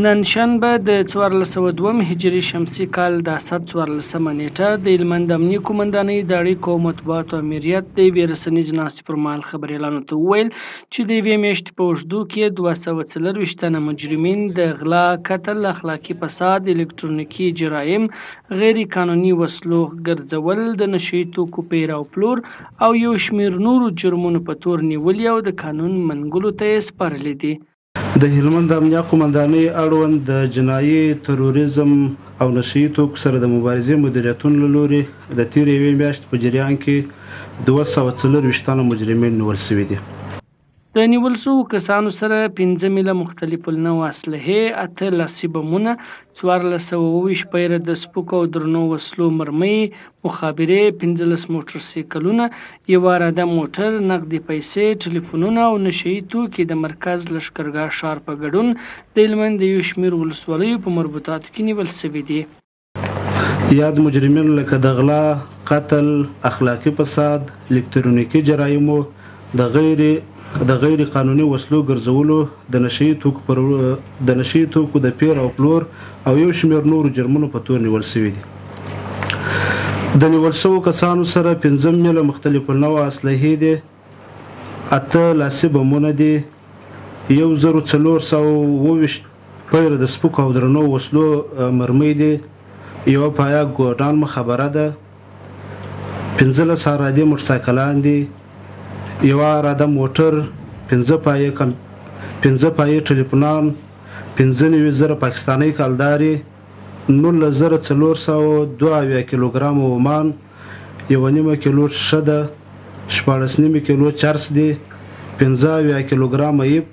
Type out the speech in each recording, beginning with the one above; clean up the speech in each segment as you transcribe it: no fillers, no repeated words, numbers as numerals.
نن شنبه د 1402 هجري شمسي کال د اسد 14مه نیټه د هلمند امنیه قومندانۍ د اړیکو او مطبوعاتو امریت د یوې رسنیزې ناستې پر مهال خبریالانو ته وویل چې د یوې میاشتې په اوږدو کې 240 تنه مجرمین د غلا، قتل، اخلاقي فساد، الکترونیکي جرایم، غیر قانوني وسلو ګرځول، د نشه یي توکو پیر او پلور او یو شمېر نورو جرمونو په تور نیولي او د قانون منګولو ته یې سپارلي دي. د هلمند امنیه قومندانۍ اړوند د جنایي تروریزم او نشه یي توکو سره د مبارزې مدیریتونو له لوري د تېرې یوې میاشتې په جریان کې 240 تنه مجرمین نیول شوي دي. د نیول شوو کسانو سره 15 میله مختلف النوع اسلحې، 8 لاسي بمونه، 1420 پیره د سپکو او درنو وسلو مرمۍ، مخابرې، 15 موټرسایکلونه، یو اراده موټر، نقدي پیسې، ټلیفونونه او نشه یي توکي د مرکز لښکرګاه ښار په ګډون د هلمند د یو شمېر ولسوالیو په مربوطاتو کې نیول شوي دي. یاد مجرمین لکه د غلا، قتل، اخلاقي فساد، الکترونیکي جرایمو، د غیر قانوني وسلو ګرځولو، د نشه یي توکو د پیر او پلور او یو شمېر نورو جرمونو په تور نیول شوي دي. د نیول شوو کسانو سره 15 میله مختلف النوع اسلحې دي، 8 لاسي بمونه دي، 1420 پیره د سپکو او درنو وسلو مرمۍ دي، یوه پایه ګوډان مخابره ده، 15 ارادې موټرسایکلان دي، یوه اراده موټر، 15 پایې ټلیفونان، 15,000 پاکستاني کلدارې، 19,472 کیلوګرام ومان، 1.5 کیلو شیشه ده، 14.5 کیلو چرس دي، 15 کیلوګرام ایب.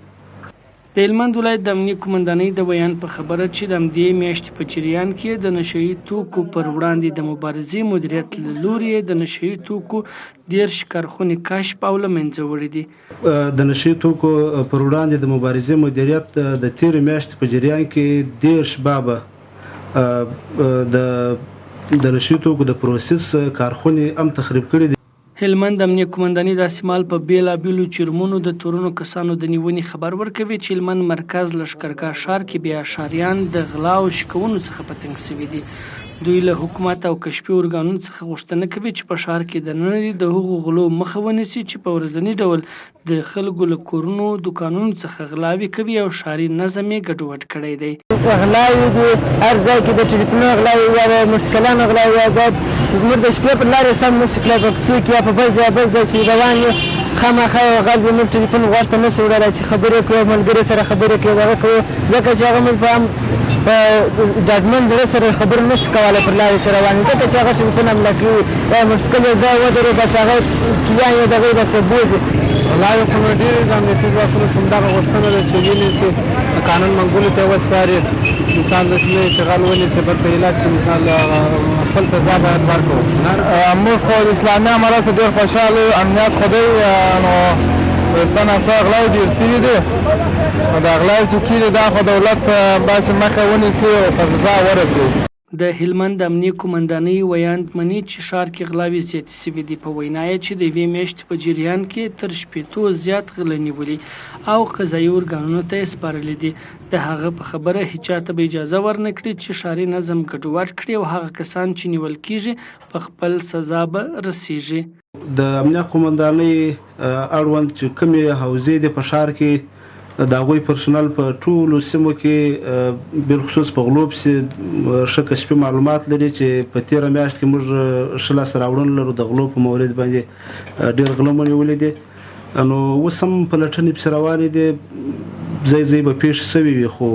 د هلمند ولایت د امنیه قومندانۍ د بیان په خبره چې د همدې میاشتې په جریان کې د نشه یي توکو پر وړاندې د مبارزې مدیریت له لوري د نشه یي توکو 10 کارخونې کشف او له منځه وړي دي. د نشه یي توکو پر وړاندې د مبارزې مدیریت د تېرې میاشتې په جریان کې 10 بابه د نشه یي توکو د پروسس کارخونې هم تخریب کړي دي. هلمند امنیه قومندانۍ داسې مهال په بېلابېلو جرمونو د تورنو کسانو د نیونې خبر ورکوي چې هلمند مرکز لښکرګاه ښار کې بیا ښاریان د غلا او شکونو څخه په تنګ شوي دي. دوی له حکومت او کشفي ارګانونو څخه غوښتنه کوي چې په ښار کې دننه د هغو غلو مخه ونیسي چې په ورځني ډول د خلکو له کورونو دوکانونو څخه غلاوې کوي او ښاري نظم یې ګډوډ کړی دی. غلاوې دي هر ځای کې د ټلیفونونو غلاوې یا د موټرسایکلانو غلاوې یا موږ د شپې پر لارې سم نشو کړی په کوڅو کې یا په بل ځای چې روان یو خامخا یو غل وي موږ ټلیفون غوږ ته نشو وړلی چې خبرې کوو ملګري سره خبرې کوو دغه کوو ځکه چې هغه موږ په ډاډمن زړه سره خبرې نشو کولی پر لارې چې روان یو ځکه چې هغه ټلیفون حمله کوي یا موټرسایکل یو ځای ودرېد بس هغه کلیان یې دغه بس یې بوځي. غلاوې خو نو ډېرې د امنیتي ځواکونو چې همدغه غوښتنه ده چې ونیسي د قانون منګولو ته یې وسپاري. مثال داسې نه وي چې غل ونیسي بل ته ایله شي، مثال خپل سزا باید ورکړل شي. موږ خو د اسلامي امارت ډېر خوشحاله یو، امنیت خو دی نو څه ناڅه غلاوې ډېر شوي دي. نو دا غلاوې چې کېږي دا خو دولت باسي مخه ونیسي او په سزا ورسوي. د هلمند امنیه قومندانۍ ویاند مني چې ښار کې غلاوې زیاتې شوي دي. په وینا یې چې د یوې میاشتې په جریان کې تر 60 زیات غله نیولي او قضایي ارګانونو ته یې سپارلي دي. د هغه په خبره هیچا ته به اجازه ورنه کړي چې ښاري نظم ګډوډ کړي او هغه کسان چې نیول کېږي په خپل سزا به رسیږي. د امنیه قومندانۍ اړوند چې کومې حوزې دي په ښار کې د هغوی پرسونل په ټولو سیمو کې بالخصوص په غلو پسې ښه کشفي معلومات لري چې په تېره میاشت کې موږ 16 راوړنه لرو د غلو په مورد باندې ډېر غله مو نیولي دي. نو اوس هم پلټنې پسې روانې دي، ځای به پیښې شوي وي خو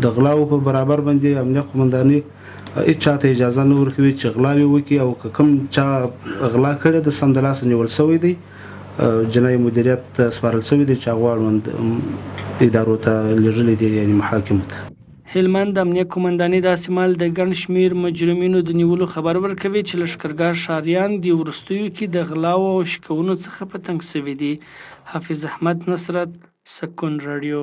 د غلاو په برابر باندې امنیه قومندانۍ هېڅ چا ته اجازه نه ورکوي چې غلاوې وکړي او که کوم چا غلا کړې ده سمدلاسه نیول شوی دی، جنایي مدیریت سپارل شوی دی چې هغه اړوند ادارو ته لېږلي دي یعنې محاکمو ته. هلمند امنیه قومندانۍ داسې مهال د ګڼ شمېر مجرمینو د نیولو خبر ورکوي چې لښکرګاه ښاریان د وروستیو کې د غلاو او شکونو څخه په تنګ شوي دي. حافظ احمد نصرت، سکون راډیو.